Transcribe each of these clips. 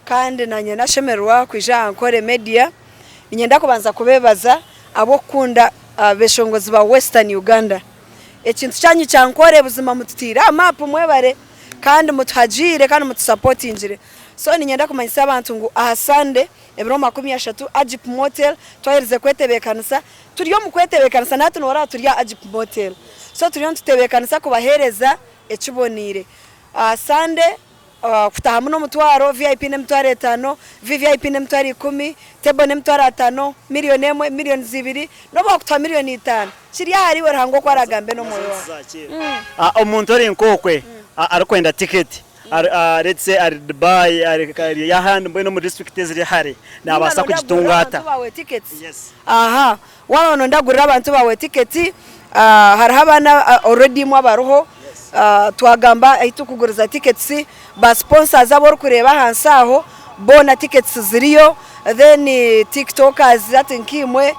kandi nanye nashemerwa kwija nkore media ninyenda kubanza kubebaza abo kunda beshongozi ba Western Uganda ekintu cyanyu cyankore buzima mututira map mwebare kandi muthajire kandi mutsupportingire so ninyenda kumanyisa abantu ngo ahasande ebiro 30 Ajip Motel twahereze kwetebekanisa turiyo mukwetebekanisa natwe nora turiya Ajip Motel so turiyo tutebekanisa kubahereza ekibonire ahasande kutaha muno mutwaro VIP ne mutwaro 5 VVIP ne mutwaro 10 tebo ne mutwaro 5 miliyoni 1 miliyoni 2 no bakutwa miliyoni 5 kiriya hari werango kwaragambe no moyo omuntu ori nkokwe arikwenda ticket let's say ari Dubai ari yahandi mbwe no mu district eziri hari nabasa kugitungata aha wano ndagurira abantu bawe ticket hari habana already mu abaruho twagamba ahita kuguriza tickets ba sponsors abo kureba hansaho bona tickets ziriyo then tiktokers atinkimwe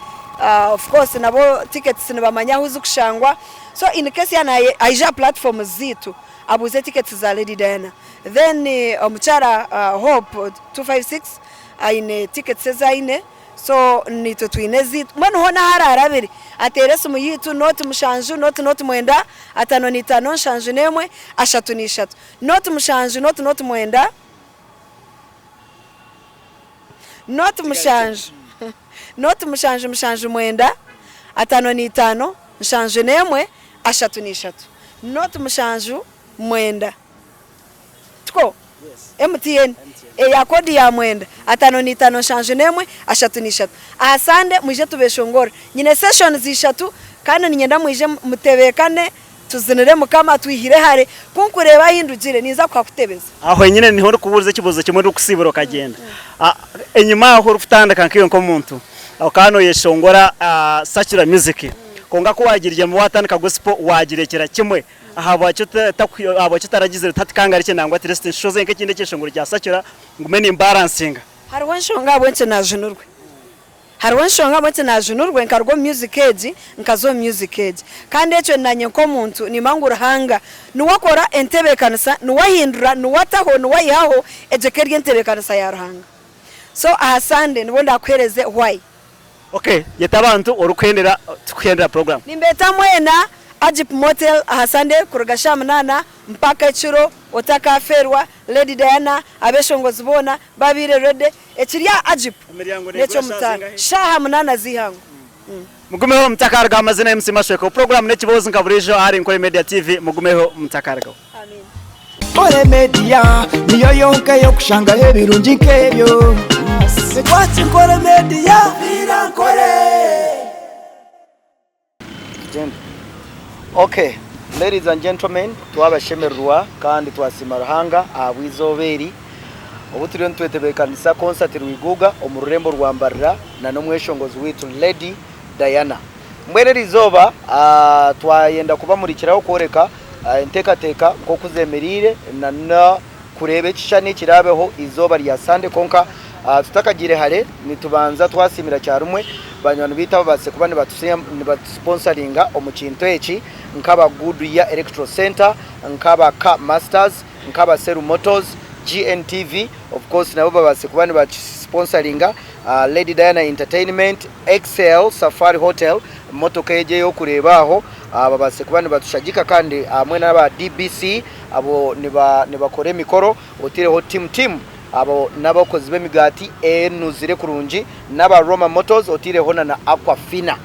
of course nabo tickets nibamanya huzu kushangwa so in case yana aija platform zitu abuze tickets za Lady Diana then omuchara Hope 256 aine tickets zaine so nito twinezi mwana hona hararabiri aterese muyitu not mushanju not mwenda atano ni 5 shanju nemwe ashatu ni 3 not mushanju not mwenda not mushanju not mushanju mwenda atano ni 5 shanju nemwe ashatu ni 3 not mushanju mwenda tuko MTN ya kodi ya mwenda atano ni 5 shanju nemwe ashatu ni 3 asande muje tubeshongora nyine session zishatu kandi ninyenda muje mutebekane tuzinire mukama twihire hare kunkureba hindugire niza kwa kutebeza aho nyine niho uri kubuza kibozo kimwe uri kusibura kagenda enyuma aho rufutanda kankiyo nko muntu aho kano yeshongora Sakira Music konga ko wagirije mu watandika gospel wagirekera kimwe abo kitaragize tatikangara cye nangwa trust shoze nke kinde cyeshongoro rya Sakira ngume ni balancing hari wanshonga abonce najunurwe hari wanshonga abonce najunurwe nkarwo music age nkazo music age kandi eco nanye ko muntu ni mangura hanga nuwakora entebekanisa nuwahindura nuwataho nuwayaho ejekerye entebekanisa ya ruhanga so ahasande nibonda kwereze why okay yetabantu orukwendera tukendera program nimbeta mwena Ajip Motel ahasande kurugasha munana mpaka chiro otaka ferwa Lady Diana abeshongozi bona babire rede ekiriya Ajip necho mutanga shaha munana zihango mugumeho mutakarga amazina MC Mashweko program nekibozo nkaburijo ari Nkore Media TV mugumeho mutakarga amen Nkore Media niyo yonke yo kushanga hebirungi nkebyo Sekwati Nkore Media bira Nkore Okay, ladies and gentlemen, twabashemerwa kandi twasima ruhanga abwizoberi obutiriyo ntwetebekanisa concert rwiguga omururembo rwambarira na no mweshongozi witu Lady Diana. Mwene rizoba twayenda kubamurikiraho koreka entekateka ko kuzemerire na kurebe kishane kirabeho izoba rya Sunday konka tutakagire hare nitubanza twasimira cyarumwe banywana bita base kubane batusponsoringa omukinto eki nkaba Goodyear Electro Center nkaba Car Masters nkaba Seru Motors GNTV of course nabo babase kubane sponsoringa Lady Diana Entertainment XL Safari Hotel motoka yeje yo kurebaho babase kubane batushagika kandi amwe n'aba DBC abo nibakore mikoro otireho team abo nabakozi b'emigati enuzire kurungi n'aba Roma Motors otire hona na Aquafina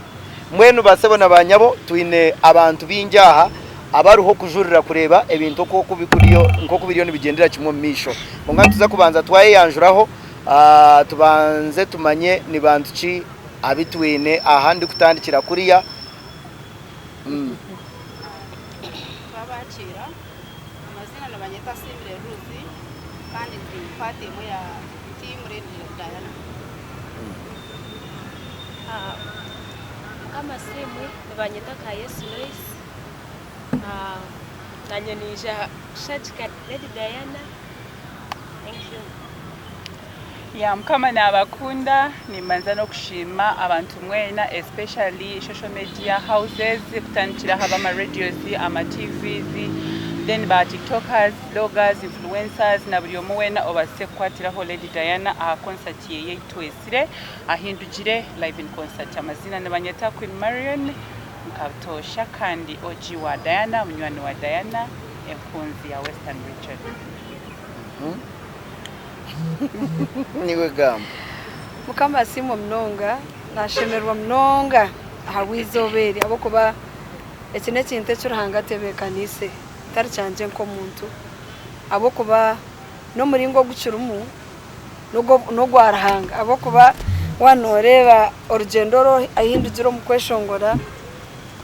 mwenu basebona banyabo twine abantu binjaha abaruho kujurira kureba ebintu ko kubikuriyo nko kubiriyo nibigendera kimwe misho ngo tuza kubanza twaye yanjuraho tubanze tumanye ni bantu ki abitwine ahandi kutandikira kuriya twabakira amazina nabanyeta Simire Ruzi kandi twifate mu ya team Lady Diana kama simu nabanyeta ka Yesu Lois nanyonisha shachika Lady Diana. Thank you. Ya mkama nabakunda nimanza no kushima abantu mwena especially social media houses kutandikira haba ama radios ama TVs then ba tiktokers, bloggers, influencers na buli omu wena obase kukwatiraho Lady Diana aha concert ye yitwesire ahindugire live in concert. Amazina nabanyeta Queen Marion Mkatosha kandi OG wa Diana, munywani wa Diana, empunzi ya Western Region. Niwe gamba mukama simo mnonga nashemerwa mnonga hawizoberi abo kuba ekine kinte cyurahanga tebekanise tari cyanje nko muntu abo kuba no muringo gucurumu no gwarahanga abo kuba wanoreba urugendo ahindugiro mu kweshongora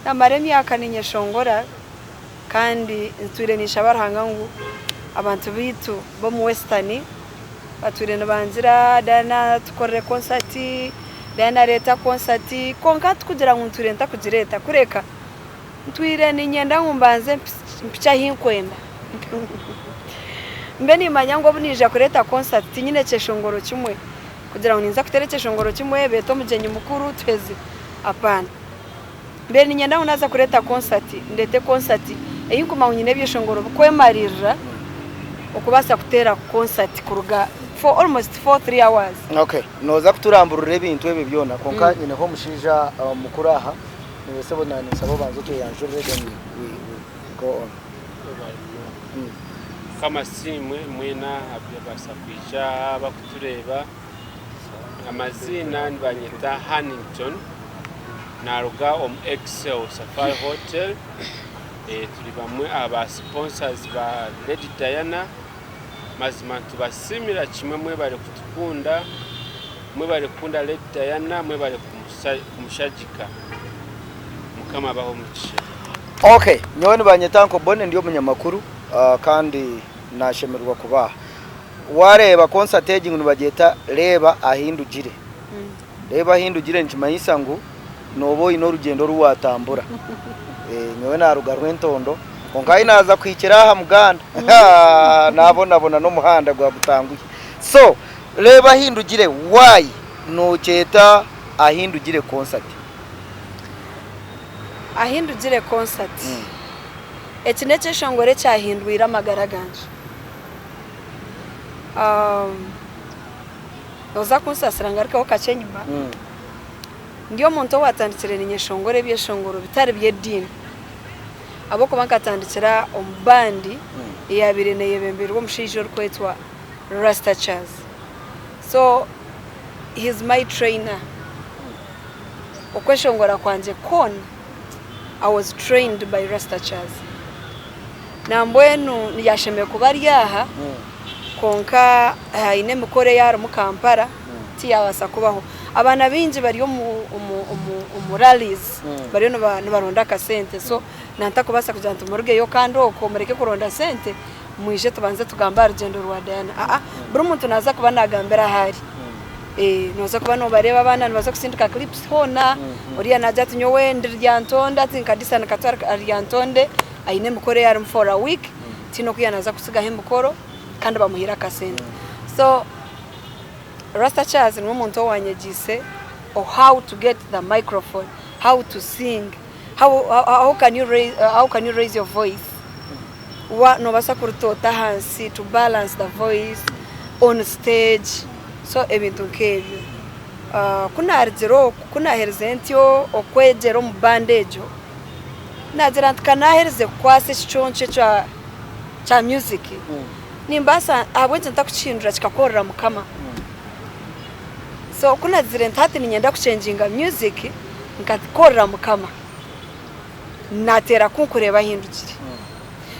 namaremi yakaninya shongora kandi ntwirenisha barahanga ngo abantu bitu bo mu Western baturene banzira dana tukore concert dana leta concert konka tukugira ngo turenta kugireta kureka ntwirene nyenda ngumbanze mpicha hinkwenda mbeni manyango bunija kureta concert nyine cyeshongoro kimwe kugira ngo ninza kutereke shongoro kimwe beto mugenyi mukuru tweze apana mbeni nyenda unaza kureta concert ndete concert eyinkuma nyine byeshongoro kwemarira okubasa kutera concert kuruga for almost 3 hours. Okay, noza kuturamburura ibintu ebe byona konka nyine ho mushija mukuru aha niwese bonani sabo banzo to yanjure then we go on. Kama simwe mwena abyabasa kwija bakutureba amazina nibanyeta Hannington naruga Excel Safari Hotel turi bamwe aba sponsors ba Lady Diana mazima tubasimira kimwe mwe bari kutukunda mwe bari kunda Lady Diana mwe bari kumushajika mukama baho mucishe. Okay, nyone banyetanko bone ndiyo munyamakuru kandi nashemerwa kubaha wareba concert yingu nibageta reba ahindugire reba ahindugire nkimayisa ngo nobo ino rugendo ruwatambura nyowe naruga rwentondo konkai naza kwikira aha muganda nabona no muhanda gwa butanguye so reba ahindugire why no cheta ahindugire concert ahindugire concert ekinece shongore cyahindwira amagaraganje oza kunsasira ngarika okachenyima ndiyo muntu watandikire ninyeshongore byeshongoro bitari byedini abo kubankatandikira ombandi yabire neyebembirwa mushije rukwetwa Rasta Chaz. So he's my trainer. Okweshongora kwanje kon I was trained by Rasta Chaz. Nambwenu niyasheme kubaryaha konka ine mukore yaro mu Kampala tiyabasa kubaho abana binji bari mu rallies bari no baronda ka sente so nanta kubasa kujanta muruge yo kando ko mureke kuronda sente mwije tubanze tugamba urugendo rwa Diana buri muntu naza kuba nagambera hari noza kuba no bareba abana nibaza kusindika clips hona uriya najya tunyowe ndiryantonda tinkadisa nakatwara ryantonde aine mukore yari for a week tino kuyanaza kusiga hemukoro kandi bamuhira kasente so Rasta Chaz ni umuntu wanyegise or how to get the microphone, how to sing, how can you raise your voice, what no basa kurutota hansi to balance the voice on stage so ebintu nkebyo kuna arzero kuna herzentyo okwegero mu bandejo nazira ntanahereze kwase chichonche cha music nimbasa abwenze ntakuchindura kikakorera mukama so kuna zire ntati ninyenda kuchanginga music nkakorera mukama natera kunkureba hindugire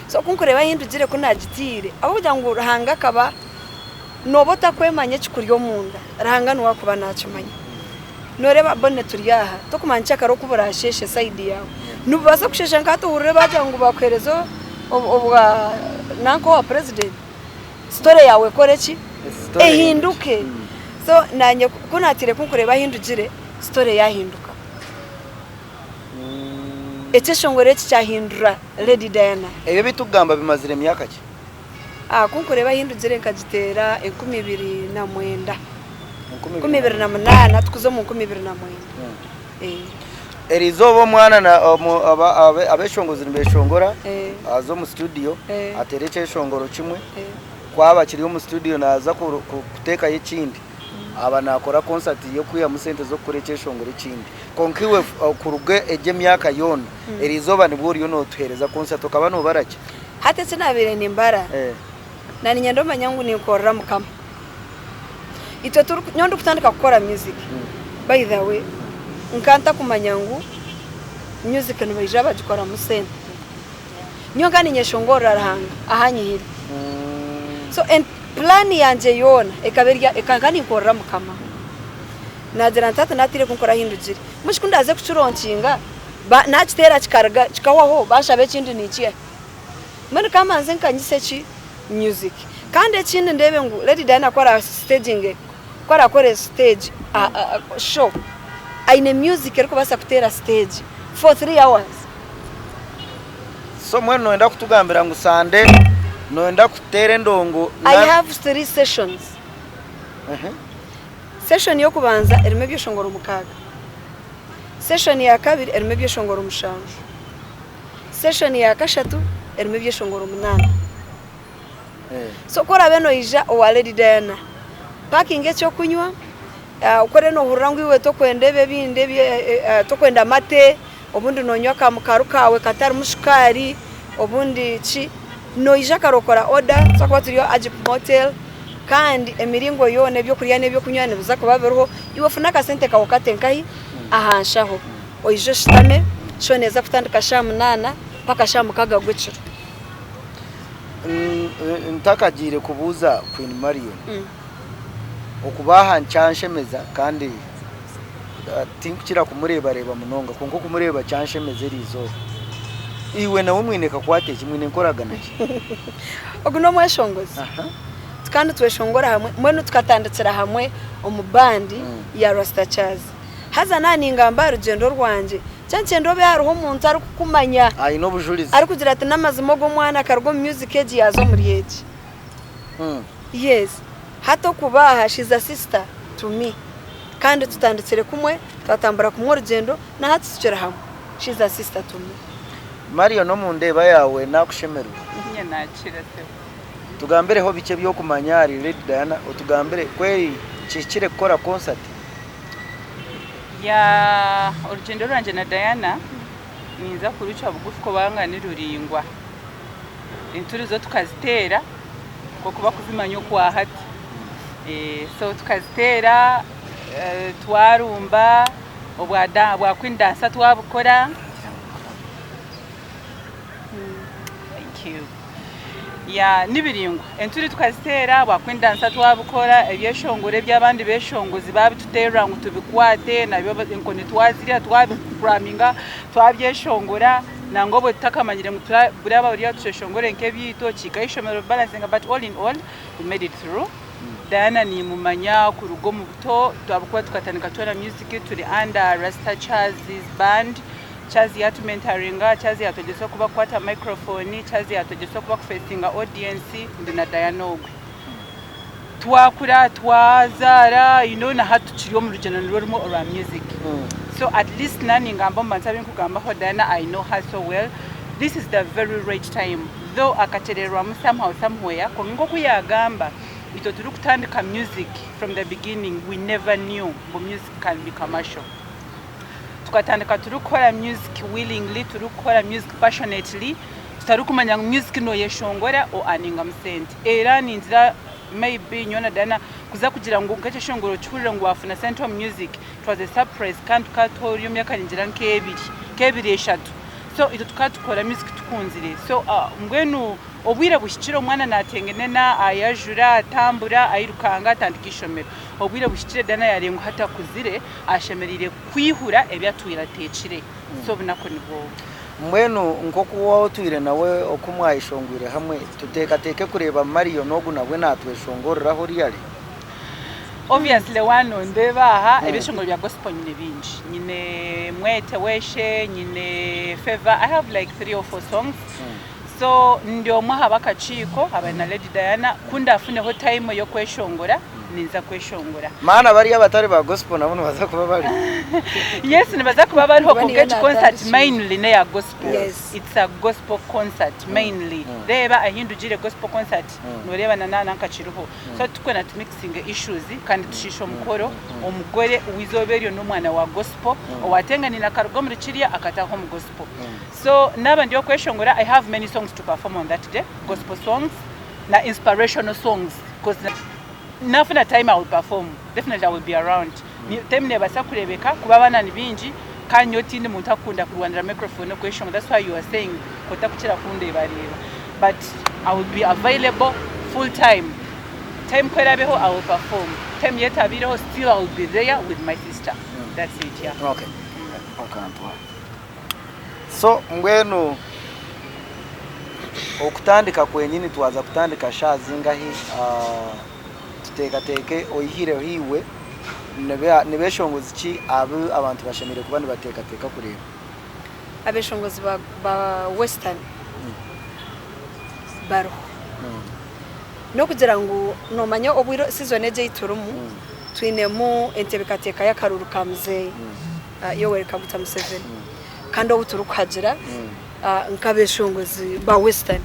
so kunkureba hindugire kuna gitire abo kugira ngo rahanga kaba nobota kwemanye kikuryo munda rahanga no wakuba nacumanye noreba bonne turyaha to kumancha karo kuburasheshe side yawe nubasa kushesha nkato ureba bagira ngo bakwerezo obwa nanko wa president story yawe koreki ehinduke so nanye kunatire kunkureba hindugire story yahinduka eteshongore cyahindura Lady Diana ebyo bitugamba bimazire myaka ki kunkureba hindugire nkagitera 2009 2008 tukuzo mu 2009 erizobo mwana na abeshongozi nibeshongora azo mu studio atereke shongoro kimwe kwaba kiri mu studio naza kuteka y'ikindi aba nakora concert yo kuya mu sente zo kureke shongoro ikindi konkiwe kuruge eje myaka yona erizoba nibwo riyo no tuhereza concert ukaba no barake hatetse nabire nimbara nani nyando manyangu ni korra mukama ito nyondo kutandika gukora music by the way nkanta kumanyangu music no bayijaba gikora mu sente nyoga ni nyeshongora rahanga ahanyihira so and plan yanje yona ekaberya ekangani korra mukama nazira ntata natire kunkora hindugire mushikundaze kucuronkinga nakitera kikaraga kikawaho bashabe kindi nikiye mene kama nze nkanyise ki music kandi ekindi ndebe ngo Lady Diana akora staging akora stage show aine music ariko basa kutera stage for 3 hours so mwe noenda kutugambira ngo sande noenda kutere ndongo I have 3 sessions session yo kubanza erime byoshongora mukaga session ya kabiri erime byoshongora mushanju session ya kashatu erime byoshongora munana so kora beno ija o Lady Diana parking cyo kunywa ukore no hurangu iwe to kwendebe binde to kwenda mate obundi nonywa ka mukaru kawe katari mushikari obundi chi no ija karokora order so kwa turiyo Ajip Motel kandi emiringo yone byo kuriya nebyo kunywa ne buza kubaberoho iwe funa ka sente kawo katenkahi ahanshaho oijo shitame shoneza kutandika shamunana paka shamukaga gwiciro ntakagire kubuza Queen Marion okubaha ncanshemeza kandi tinkira kumureba reba munonga konko kumureba canshemeze rizo iwe nawe mwineka kwate kimwe nkoraga naki oguno mweshongozi kandi tweshongora hamwe mwene tukatanditsira hamwe omubandi ya Rasta Chaz haza nani ngamba rugendo rwanje cyancendo be hariho umuntu ari kukumanya ayino bujulizi ari kugira ati namazimo go mwana kargo music eji yazo muri eji yes hato kubaha she's a sister to me kandi tutanditsire kumwe twatambura kumwe rugendo na hatsicira hamwe she's a sister to me Mario no mundeba yawe nakushemerwa nye nakira se tugambere ho bice byo kumanya ari Lady Diana utugambere kweri cicire gukora concert ya urugendo rwanje na Diana niza kuruca bugufi ko bangana ruringwa inturi zo tukazitera ko kuba kuzimanyo kwa hati so tukazitera twarumba obwada bwakwindansa twabukora thank you ya nibiringwa enturi tukazitera bwakwindansa twabukora ebyeshongore by'abandi beshongozi babitutera ngo tubikwate nabyo inkoni twaziriya twabipuraminga twabyeshongora nangobo takamanyire muturaba buriya tusheshongore nkebyito kikayishomero balancing but all in all we made it through Diana ni mumanya ku rugo mu buto twabukwa tukatanika tora music turi under Rasta Chaz's band Chaz yatumentoringa Chaz yatogesa kuba kwata microphone Chaz yatogesa kuba kufacing audience ndina Diana ogwe twakura twazara na hatu kiriyo mu rugendo rurimo ora music so at least nani ngamba mansabe nkugamba ho Diana I know her so well this is the very right time though akatererwa somehow somewhere ko ngo kuyagamba ito turi kutandika music from the beginning we never knew music can be commercial tukatandika turi gukora music willingly turi gukora music passionately tutari kumanya music no yeshongora o aninga musente era ninzira maybe nyona Diana kuza kugira ngo gace shongoro cyurira ngo wafuna Central Music it was a surprise kandi katorium yakanjira nkebiri eshatu so ito tukatukora music tukunzire so mbwenu obwira bushikiro mwana natengenena ayajura atambura ayirukanga tandikishomero obwira bushikire Diana yarengo hata kuzire ashemerire kwihura ebyatwira tekire so binako nibo mwenu nkokuwa otwire nawe okumwayishongwire hamwe tutekateke kureba Mario nogu nawe natweshongorera ho riyali obviously wano ndebaha ebishongoro bya gospel nyine binji nyine mwete weshe nyine favor I have like 3 or 4 songs so ndio mwaha bakachiko abana Lady Diana kunda afuneho time yo kweshongora ninza kweshongora maana bari abatari ba gospel nabo baza kuba bari yes nibaza kuba bariho kuget concert Yes. mainly ne ya gospel Yes. it's a gospel concert mainly reba ahindugire gospel concert noreba nana nkachiruho so tukona mixing issues kandi tushisho mukoro umugore wizoberyo n'umwana wa gospel owatenga nina karugo muri kiriya akataho mu gospel so naba ndio kweshongora I have many songs to perform on that day gospel songs na inspirational songs because nafuna time I will perform definitely I will be around time nebasa kurebeka kuba bana ni binji kanyoti ndi muntu akunda kurwanira microphone kweshonga that's why you are saying kotakukira kunde bareba but I will be available full time kwerabeho I will perform time yetabireho still I will be there with my sister that's it yeah okay so mbwenu okutandika kwenyini twaza kutandika shazinga hi tutekateke oyihire hiwe nebeshongozi ki abantu bashamire kuba nibatekateka kureba abeshongozi ba western baro no kugira ngo nomanya obwiro season eje iturumu twinemu entebekateka yakaruru kamze Yoweri Kaguta Museveni kandi obuturukagira nkabeshongozi ba western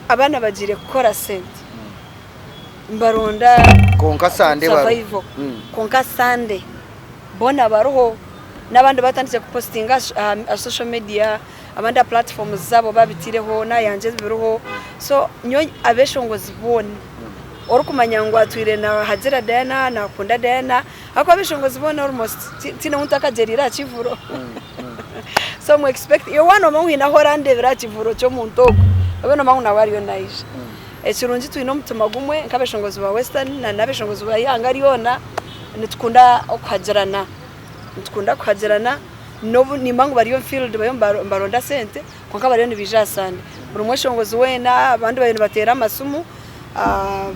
abana bagire gukora sente mbaronda konka sande baro konka sande bona baruho nabandi batandise kupostinga social media abandi platforms zabo babitireho nayanje biruho so nyo abeshongozi bone orukumanya ngo atwire na Hajira Diana na Kunda Diana ako abeshongozi bone almost tina untakagerira kivuro so mu expect yo wano mangu ina horande bira kivuro cyo muntu abeno mangu na wariyo naisha ekirungi twino mutima gumwe nkabeshongozi ba western na nabeshongozi ba yanga ariona nitukunda okuhagerana nobu nimangu bariyo field bayo mbaronda sente konka bariyo nibijasande buri mweshongozi wena abandi bayo batera amasumu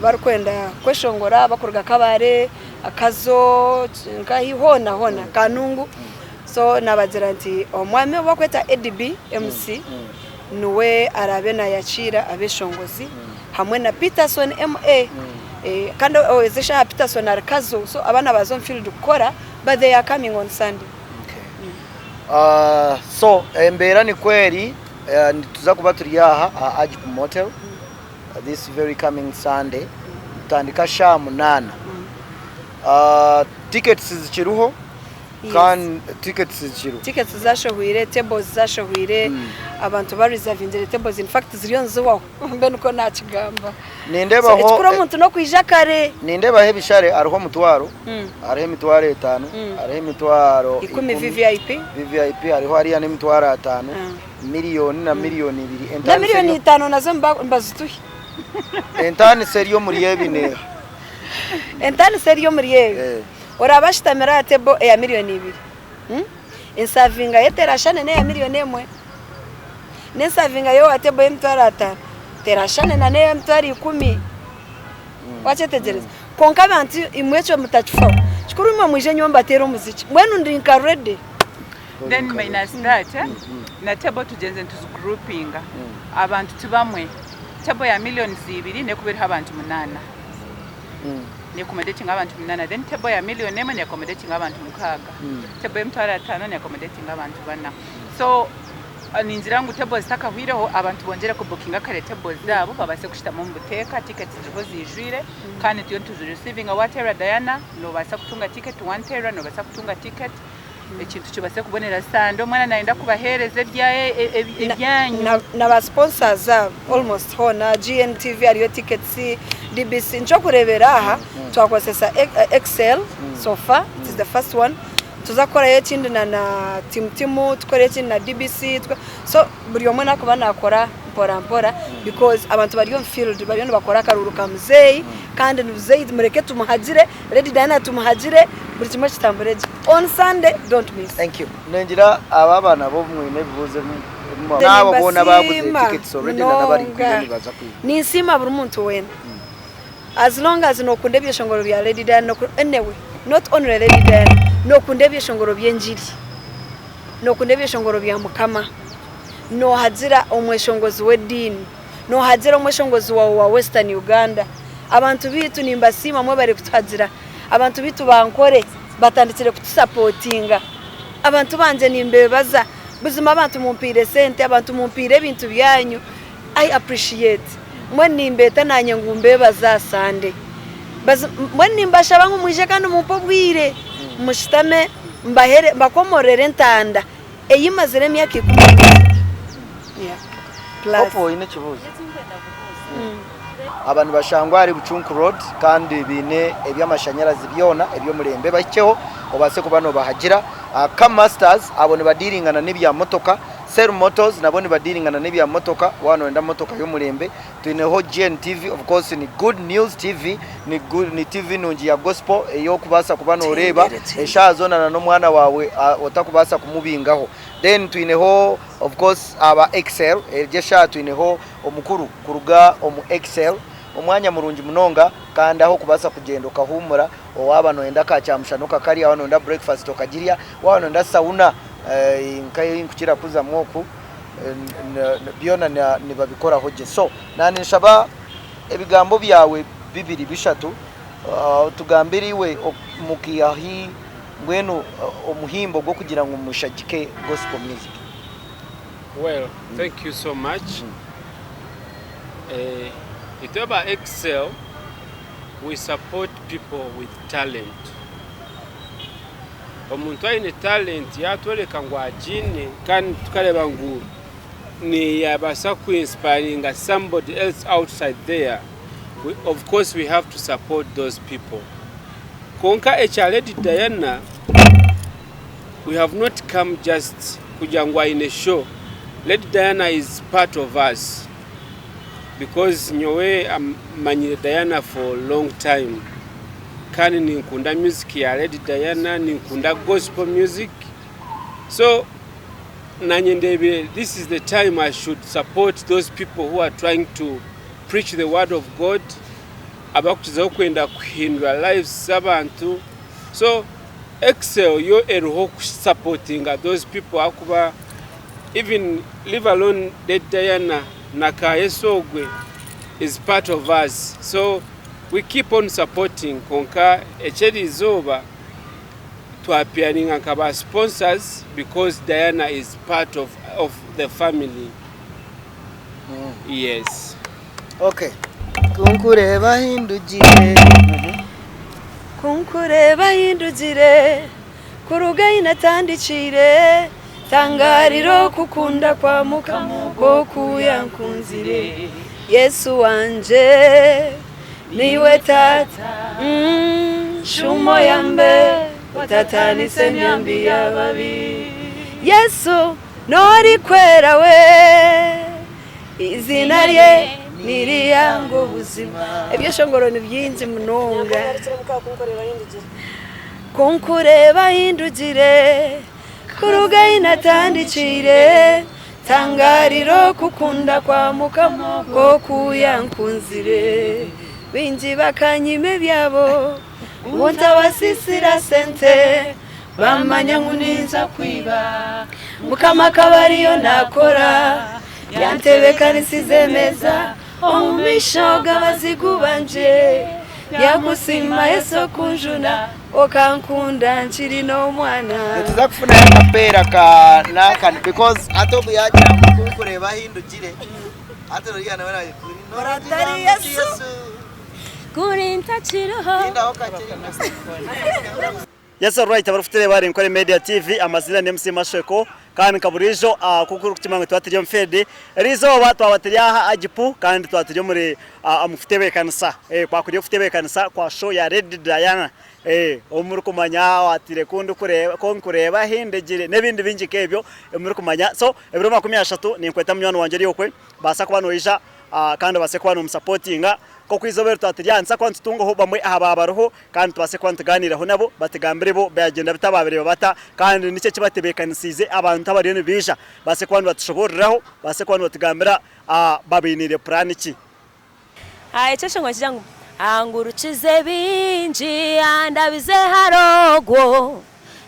barikwenda kweshongora bakurga kabare akazo nkahihona kanungu so nabagira nti omwami bakweta EDB MC nuwe arabena yachira abeshongozi hamwe na Peterson MA kandi ozesha Peterson arkazo so abana bazon field gukora but they are coming on Sunday so embera ni kweli tuza kuba turi aha Ajib Motel this very coming Sunday tandika sha 8 tickets zikiruho kan tickets zikiruho tickets zashohwire tables zashohwire abantu ba reserving tables in fact ziriyonzo mbe nuko nakigamba nindeba ho ekikura umuntu no kwijakare nindeba he bishare ariho mutwaro ariho mitwaro 5 ariho mitwaro 10 VVIP ariho ari ya mitwaro 5 miliyoni na miliyoni 2 na miliyoni 5 nazo mbazituhi entani seriyo muri yebine entani seriyo muri yebe orabashitamira table ya miliyoni 2 insavinga yeterashane ne ya miliyoni 1 nensavinga yo atable mtwaro 5 terashane na ne mtwaro 10 wachetegereza konka bantu imwecho mutachufa chikuru mwe mwije nyomba tero muziki mwenu ndinka ready then minus that na table tugenze ntuzu grouping abantu tubamwe table ya miliyoni 2 ne kubera abantu 8 ne accommodating abantu 8 then table ya miliyoni 1 ne accommodating abantu 6 table ya mtwaro 5 ne accommodating abantu 4 so ninzira ngo table zitakahwireho abantu bongera ku bookinga kare table zabo babase kushitamo mu buteka tickets ziho zijwire kandi tuyo tuzu receiving a Watera Diana no basa kutunga ticket 1 tera no basa kutunga ticket ekintu kibase kubonera sando mwana naenda kubahereze ebyanyu na ba sponsors almost hona GNTV ariyo tickets DBC ncho kurebera aha twakosesa Excel so far it is the first one tuzakora yekindi na timu tukore yekindi na DBC so buri omwe nakuba nakora mpora because abantu bari on field bari bakora karuru kamuzei kandi nuzei mureke tumuhagire Lady Diana tumuhagire buri kimwe kitambureje on Sunday don't miss. Thank you. Nengira ababana bo mwine bibuze nabo bona baguze tickets already na bari kwini baza kwiga ni nsima buri muntu wena as long as no kunde byeshongoro bya Lady Diana anyway not only Lady Diana no kunde byeshongoro byenjiri no kunde byeshongoro bya mukama no hadzira omweshongozi wedini no hadzira omweshongozi wa Western Uganda abantu bitu nimbasima mwe bari kutwagira abantu bitu bankore batandikire kutusapotinga abantu banje nimbebaza buzima abantu mumpire sente abantu mumpire ibintu byanyu I appreciate mwe nimbeta nanye ngumbebaza sande mwe nimbasha bangu mwije kandi mumpobwire mushitame mbahere bakomorere ntanda eyimazire myaka 10 Opo ine kibuzo abantu bashangwa ari Buchunku Road kandi bine ebyamashanyarazi byona ebyo murembe bakeho obase kubano bahagira Cam Masters abone badiringana n'ibya motoka Sel Motors nabone badiringana n'ibya motoka wano enda motoka yo murembe tuineho GNTV of course ni Good News TV ni TV nungi ya gospel eyo kubasa kubano oreba eshazona no mwana wawe otakubasa kumubingaho then tuineho of course aba Excel ejesha tuineho omukuru kuruga omu Excel umwanya murungi munonga kandi aho kubasa kugenda ukahumura owaba no enda kacyamshanuka kari aho no enda breakfast okagiria wano enda sauna nkaye nkukira kuza mwoku byona ni babikora hoje so nani nshaba ebigambo byawe bibiri bishatu tugambiriwe mukiyahi ngweno omuhimbo gwo kugira ngo mushagike gospel music. Well, thank you so much. Itoba Excel, we support people with talent. Omuntu ayine talent yatwereka ngo ajine kandi tukareba ngo ni yabasa ku inspiring somebody else outside there. Of course we have to support those people. Konka Lady Diana, we have not come just kujangwa in a show. Lady Diana is part of us because nyowe manyire Diana for a long time. Kani ninkunda music ya Lady Diana, ninkunda gospel music. So nanyendebe, this is the time I should support those people who are trying to preach the word of God. Abakuchiza kwenda kuhindura lives z'abantu. So Excel yo eruho supporting those people akuba even leave alone Lady Diana Nakayesogwe is part of us. So we keep on supporting konka echeri izoba twapianing nkaba sponsors because Diana is part of the family. Yes. Okay. Kunkureba hindugire kunkureba hindugire kuruga inatandikire tangariro kukunda kwa muko kuyankunzire Yesu wanje niwe tata shumo yambe watatani semyambi yababi Yesu nori kwera we izina rye niri yango buzima ebyo shongoro ni byinzi munonga kunkureba hindugire kuruga inatandikire tangariro kukunda kwa mukamo ko kuyankunzire binji bakanyime byabo umunta wasisira sente bamanya nguninza kwiba mukama kabariyo nakora yantebeka nisizemeza omumishoga bazigubanje yakusima Yesu kunjuna okankunda nchiri no mwana tuza kufuna akapera ka nakani because atobu yagira kunkureba hindugire atero yana bana Noratari Yesu kurinta chiroho inda okakiri. Yes, right. Abarufite bari nkore Media TV amazina ni MC Masheko kandi kaburijo kukuru kutimanga twatiriyo mfede rizo watu abatiriya ajipu kandi twatiriyo muri amufite bekanisa kwa kuriyo fite bekanisa kwa show ya Lady Diana omuri kumanya watire kundu kureba konkureba hindegire nebindi bingi kebyo omuri kumanya so ebiro 13 ni nkweta mnyano wanje riyokwe basa kubano ija kandi base kubano musupportinga ko kwizobera twatiriyansa kwantu tungo ho bamwe ababaroho kandi twase kwantuganiraho nabo bategambire bo byagenda bitababire bata kandi nice kibatebekanisize abantu abariyo bija base kwantu batushoboreraho base kwantu bategambira babinire plan iki icyo ngo kijyango angurukize binji andabize harogo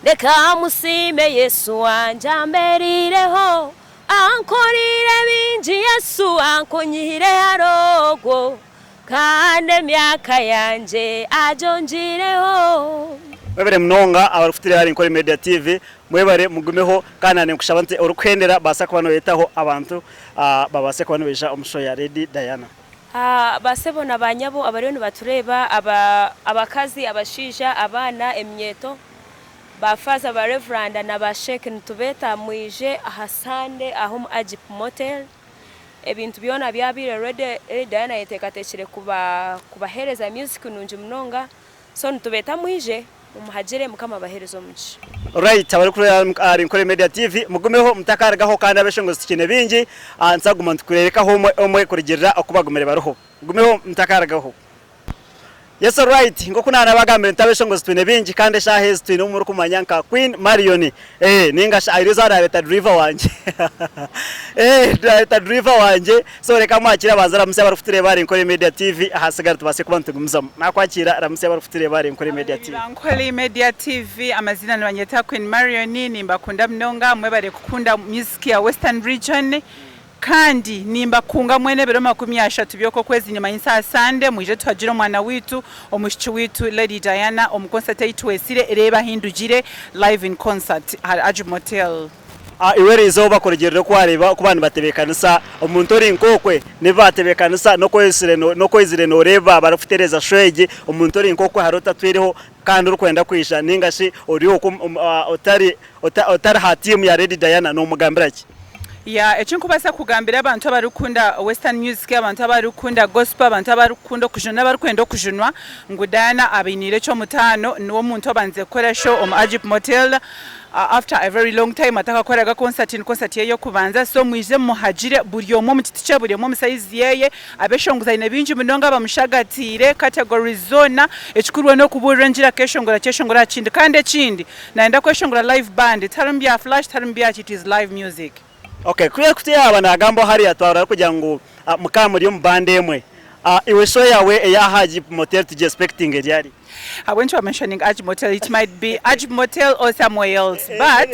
reka musime Yesu wanje amberireho ankorire binji Yesu ankonyire harogo kandi emyaka yanje ajonjireho. Mwebere mnonga abarufutire hari Nkore Media TV mwebare mugumeho kandi nkushaba nte urukwendera basa kubano yetaho abantu babase kubano beja omusho ya Lady Diana. Basebona banyabo abariyo batureba abakazi abashija abana emyeto bafaza ba Reverend na ba Sheikh ntubeta mwije ahasande aho mu Ajip Motel ebintu byona byabire Lady Diana yetekateshire kubahereza music nunje mnonga so ntubeta mwije umuhagere mukama baherezo muci. Right, abari kuri Nkore Media TV mugumeho mutakaragaho kandi abeshongo sikine bingi ansaguma ntukurereka ho omwe kurigirira okubagumere baruho gumeho mutakaragaho. Yes, right, ngo kunana bagambire ntabeshongo sikine bingi kandi shaheze twine umuru kumanyanka Queen Marion ninga shairiza leta driver wanje leta driver wanje so reka mwakira bazara muse barufutire bari Nkore Media TV ahasigara tubase kubantugumiza nakwakira ramuse barufutire bari Nkore Media TV. Nkore Media TV amazina nabanyeta Queen Marion nimba kunda mnonga mwe bare kukunda music ya Western Region kandi nimba kunga mwene bero 30 byoko kwezi nyuma y'insa sande mwije twajira mwana witu omushiki witu Lady Diana omuconcert yitwesire reba hindugire live in concert at Ajip Motel. Iwere izoba kuregerero kwareba kubana batebekanisa umuntu ori nkokwe nibatebekanisa no kwizire no reba barafutereza shwege umuntu ori nkokwe harota twiriho kandi urukwenda kwisha ningashi ori otari ha team ya Lady Diana no mugambiraki. Ya echinkubasa kugambira abantu abarukunda Western music abantu abarukunda gospel abantu abarukunda kujuna barukwenda kujunwa ngudana abinire cyo mutano niwo muntu abanze kora show om Ajip Motel after a very long time ataka koraga concert yeyo kubanza so mwize muhagire buri yomo mutiticha buri yomo size yeye abeshonguza ine binji munonga bamushagatire category zona echikurwa no kuburangira keshongora cheshongora chindi kande chindi naenda kweshongora live band tarambia flash tarambia it is live music. Okay, kuya kutia abana agambo hari atwara kugira ngo mukamuri yo mbande emwe iwe show yawe ya Ajip Motel to expecting yari. When you are mentioning Ajip Motel, it might be Ajip Motel or somewhere else, but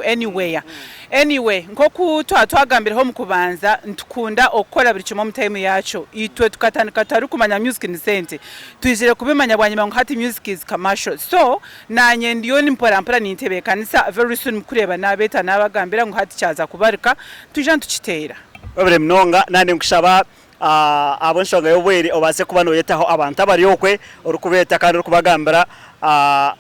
anywhere. Anyway, ngoku twagambira ho mukubanza ntukunda okora buri kimwe mu time yacho itwe tukataru kumanya music ni sente twizire kubimanya bwanyuma ngo hati music is commercial so nanye ndiyo nimpora nintebe kanisa very soon mukureba nabeta nabagambira ngo hati cyaza kubarika tujya tukitera babere mnonga nane ngushaba abonshonga yobweri obase kubano yetaho abantu abari yokwe urukubeta kandi urukubagambira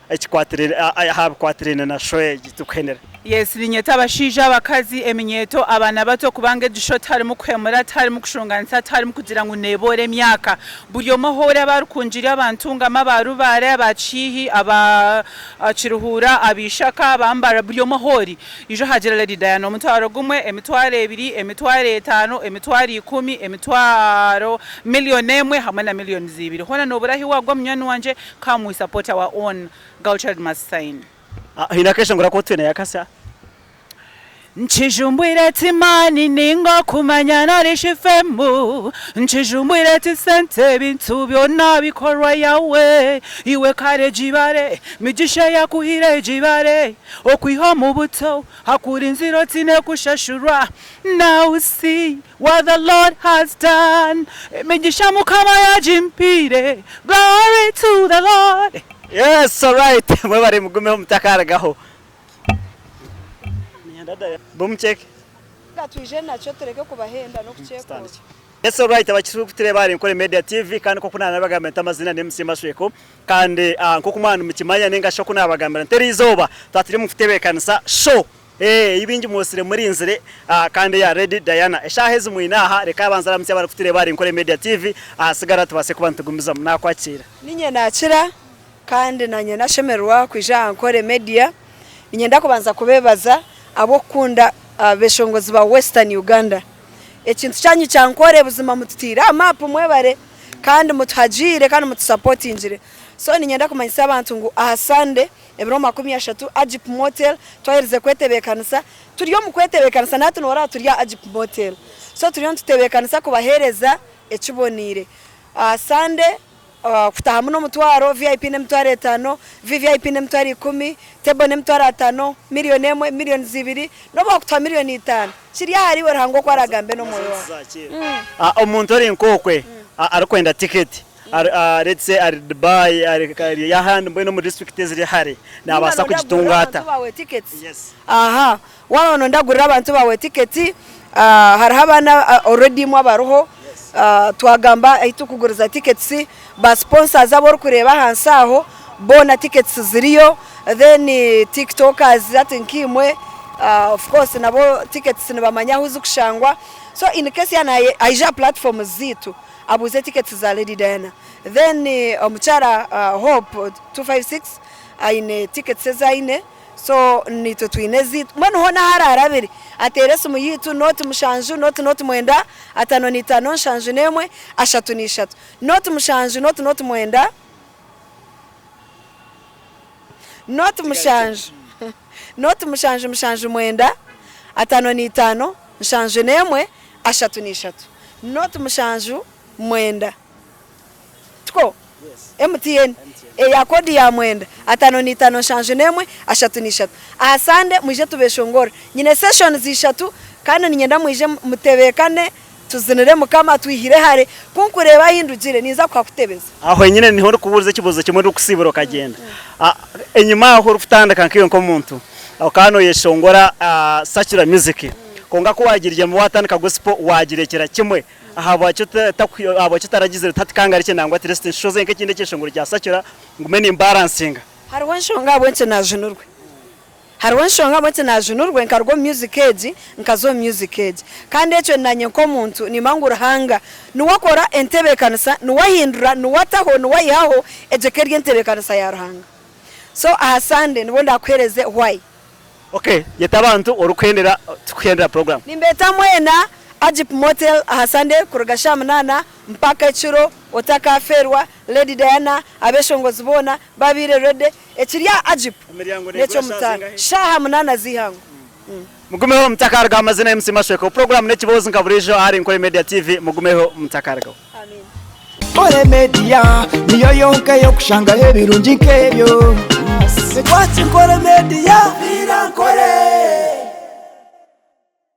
ekikwatirine habikwatirine na shoye gitukenera. Yes, linyeta abashija abakazi eminyeto abana bato kubange dushot harimo kwemura harimo kushunganisa harimo kugira ngo nebore emyaka buri omohore abarukunjira abantunga mabarubare abacihi abaciruhura abishaka bambara buri omohori ijo hagera Lady Diana omutwaro gumwe emitware 2 emitware 5 emitware 10 emitwaro million emwe hamwe na million 2 hona noburahi wagwa mnyani wanje kamu support our own cultural must sign. Hinakesha ngura ko twene yakasa Nchijumbwire timani ningo kumanyana rishifemu Nchijumbwire tisente bintu byona bikorwa yawe Iwe kare jibare migisha ya kuhire jibare Okwiho mu buto hakuri nziro tine kushashura Now see what the Lord has done Migisha mukama ya jimpire Glory to the Lord. Yes, all right. Mwebare mugumeho mutakaragaho. Boom check. Gatwije nacho tereke kubahenda no kucheka. Yes, all right. Abakirukutire bari Nkore Media TV kandi ko kunana bagambira amazina ne msima shweko kandi nko kumana mukimanya nenga sho kuna bagambira nteri izoba twatiri mufitebekanisa show ibingi musire muri inzire kandi ya Lady Diana eshaheze mwinaha reka abanza ramutse barufutire bari Nkore Media TV asigara tubase kubantugumiza nakwakira. Ninye nakira kandi nanye nashemerwa kwija Nkore Media ninyenda kubanza kubebaza abo kunda beshongozi ba Western Uganda ekintu cyanyu cyankore buzima mutitira map mwebare kandi muthagire kandi mutsupportingire so ninyenda kumanyisa abantu ngo ahasande ebiro 30 Ajip Motel twahereze kwetebekanisa turiyo mukwetebekanisa natwe nora turiya Ajip Motel so turiyo tutebekanisa kubahereza ekibonire ahasande kutaha muno mutwaro VIP ne mutwaro 5 VVIP ne mutwaro 10 table ne mutwaro 5 million emwe million 2 no bakutwa million 5 kiriya hari we rango kwaragambe no moyo omuntu ori nkokwe arikwenda ticket let's say ari Dubai ari yahandi mbwe no mu district ziri hari nabasa kugitungata yes aha wano ndagurira abantu bawe ticket hari abana already mu abaruho twagamba ahita kuguriza tickets ba sponsors abo kureba hansi aho bona tickets ziriyo then tiktokers atinkimwe of course nabo tickets nibamanya huzu kushangwa so in case yana aija platform zitu abuze tickets za Lady Diana then omuchara Hope 256 aine tickets zaine so nito twinezi mwana hona hararabiri aterese muyitu not mushanju not mwenda atano ni tano shanju nemwe ashatu ni shatu not mushanju not mwenda not mushanju not mushanju mwenda atano ni tano shanju nemwe ashatu ni shatu not mushanju mwenda tuko MTN ya kodi ya mwenda atano ni tano shanju nemwe ashatu ni shatu asande mwije tubeshongora nyine session zishatu kandi ninyenda mwije mutebekane tuzinire mukama twihire hare kunkureba hindugire niza kwa kutebeza aho nyine niho uri kubuza kibuzo kimwe uri kusibura kagenda enyuma aho ufutandaka nkiyo nko muntu aho kano yeshongora secular music konga ko wagirije mu watandika gospel wagirekera kimwe abo kitaragize tatikanga rike nangwa trust shoze nke kinde cyeshongora cya secular ngumene imbalancing hari wanshonga abonce najunurwe hari wanshonga abonce najunurwe nkarwo music age nkazo music age kandi echo nanye ko muntu ni mangura hanga nuwakora entebekanisa nuwahindura nuwataho nuwayaho ejekerye entebekanisa ya ruhanga so ahasande nibonda kwereze why okay yetabantu urukwendera tukendera program nimbeta mwena Ajip Motel ahasande kurugasha munana mpaka icuro otakaferwa Lady Diana abeshongozi bona babire rede ekiriya Ajip necho mutana shaha munana zihango mugumeho mutakarga amazina MC Mashweko program nekibozi nkaburijo hari Nkore Media TV mugumeho mutakarga amen Nkore Media niyo yonke yo kushanga hebirungi nkebyo Nkore Media